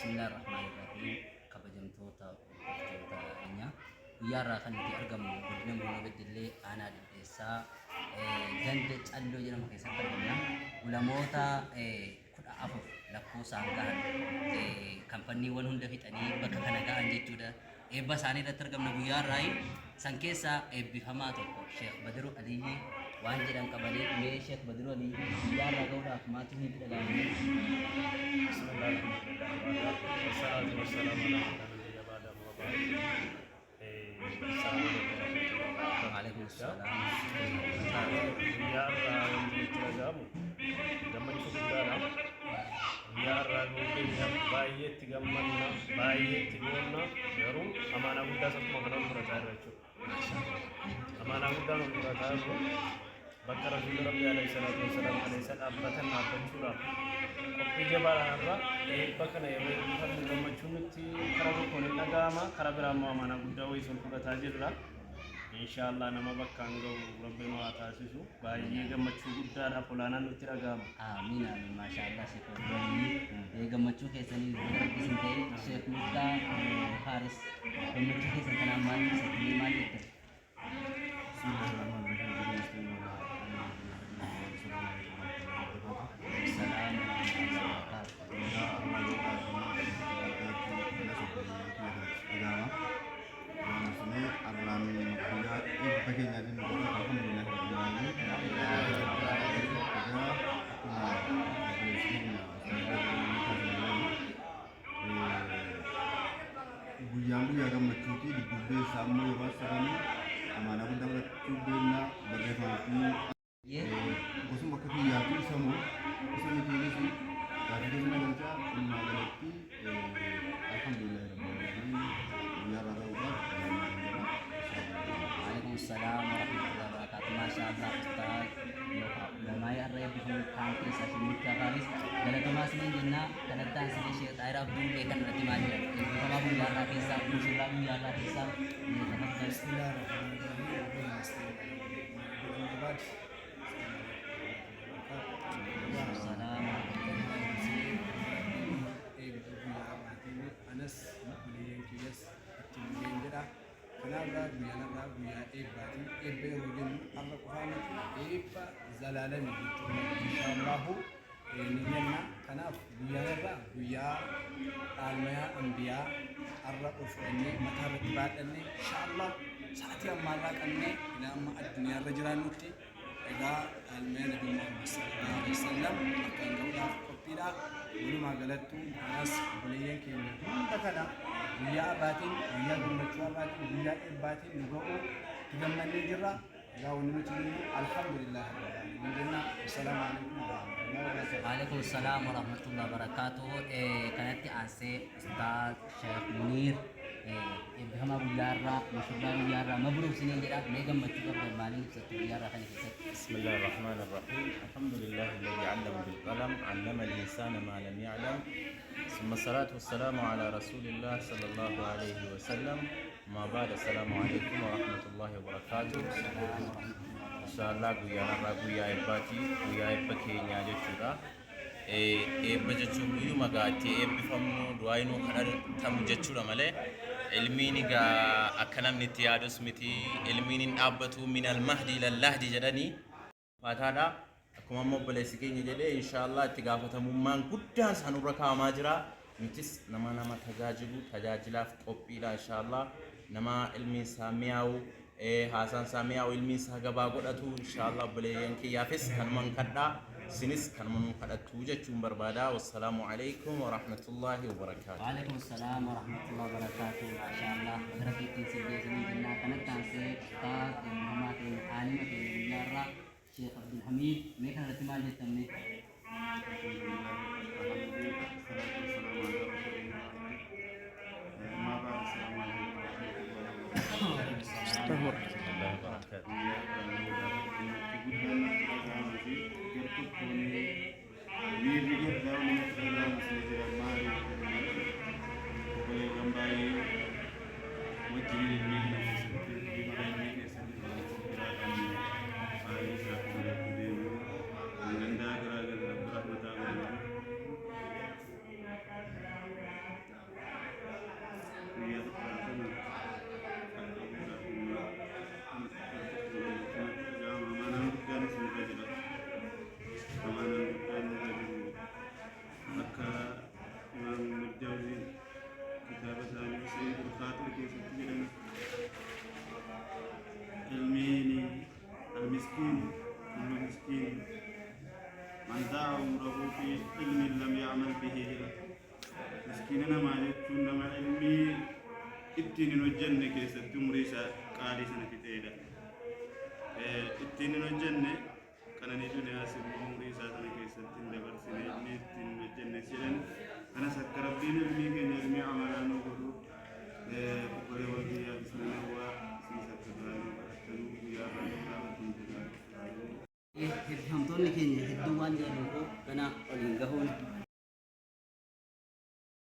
Bismillahirrahmanirrahim. Kabajamtoota hordoftoota guyyaarraa kan nuti argamu godina Buunoo Beddellee aanaa Diddeessaa ganda calloo jedhamu keessatti argamna. Ulamoota 14 lakkoofsaan gahan kampanniiwwan hunda fixanii bakka kana gahan jechuudha. Eebba isaanii irratti argamna guyyaarraa san keessaa eebbifamaa tokko Sheekh Badiru Aliyyi waan jedhan qabalee mee Sheekh Badiru Aliyyi guyyaarraa gahuudhaaf maatii hundi dhagahamne. والصلاة والسلام على نبينا بعد ما بعد السلام وعليكم السلام يا رب لما تشوف الدارة يا رب ممكن بايت تجمعنا بايت تقولنا يروم أمانة ودا سبحان الله مرتاح رجوا أمانة ودا مرتاح بكر رسول الله عليه الصلاة والسلام عليه السلام بتنا بنشورا kopi jabara arra bakana yeme fadlu gammachuutti karabu kone dhagaama karabiraammoo amana guddaa way sun fudhataa jirra inshallah nama bakka angoo rabbiin waa taasisu baay'ee gammachuu guddaadhaaf olaanaan nutti dhagaama amiin amiin maashaallah sheekh gammachuu keessanii rabbisin ta'e sheekh Muddaa Haaris gammachuu keessan kanaan maal ibsitanii maal jettan Guyyaangu yaa gammachuuti dubbii saammoo yeroo saranii amaana guddaa fudhachuu beekna barreeffamaatiin gosuma akka biyyaatti isamoo isa mitiinis gaafa keessa nagalchaa dhimmaa galatti alhamdulillah guyyaa irraa ta'uudhaaf Waalaikum salam warahmatullahi wabarakatuh. Masya Allah Ustaz Lamai array bihun kanti sa simulka karis dalagamas ni jenna kanatan sini Syekh Tahir Abdul kan berarti maju sama bulan lagi sa usulan bulan lagi sa ini teman Anas kuliah kias tinggal kenapa guyana guyana ebati ebe rujun Allah Quran eba zalalan itu insyaallah niyana kenapa guyana guyana almaya anbiya arra ufani matar tibatanni insyaallah saat yang malakanni ila amma ad-dunya rajulanuti ila almaya nabi Muhammad sallallahu alaihi wasallam akan gauda kopira bulu magalatu anas kuliah kias kada guyyaa abbaatiin guyyaa gammachuu abbaatiin guyyaa eebbaatiin nu ga'uu gammadnee jirra egaa wanni nuti alhamdulillah assalaamu alaikum warahmatullahi wabarakatuh. Waalaikum salam warahmatullahi wabarakatuh. Kanatti aansee Ustaaz Sheekh Muniir eebbifama guyyaarraa mushurraa guyyaarraa mabruuk siniin jedha mee gammachuu qabdan maaliin ibsattu guyyaarraa kana keessatti. بسم الله الرحمن الرحيم الحمد لله الذي علم بالقلم علم الإنسان ما لم يعلم ثم الصلاة والسلام على رسول الله صلى الله عليه وسلم ما بعد السلام عليكم ورحمة الله وبركاته إن شاء الله قويا إباتي قويا إبكي نياجة شورا إبجتشو بيو مغاتي إبفمنو دوائنو خلال تم جتشورا ملي علميني غا أكنم نتيادو سمتي علميني أبتو من المهدي للهدي جدني فاتادا akkuma obboleessi keenya jedhee inshallah itti gaafatamummaan guddaan sanurra kaa'amaa jira nutis nama tajaajilaaf qophiidha inshallah nama ilmiin isaa mi'aawu haasaan isaa mi'aawu ilmiin isaa gabaa godhatu inshallah obboleeyyan kiyyaafis kanuman kadhaa sinis kanuman kadhattu jechuun barbaada wassalaamu alaikum warahmatullahi wabarakatuh. Waalaikum salam warahmatullahi wabarakatuh. Masyaallah rabbiitiin sirreessanii jennaa kanatti aansee Ustaaz Muhammad Alima keenya guyyaarraa Syekh Abdul Hamid mereka nanti malah temne. rakkina namaa jechuun nama ilmii ittiin hin hojjenne keessatti umurii isaa qaalii sana fixeedha. Ittiin hin hojjenne qananii duniyaas immoo umurii isaa sana keessatti hin dabarsine inni ittiin hin hojjenne jedhan kanas akka rabbiin ilmii keenya ilmii amalaa nu godhu obboleewwan biyyaa bismillaa isiis akka duraanii barattanuu guyyaa irraa dhufaatiin jedhamu. Hidhamtoonni keenya hedduu waan jedhamu kana waliin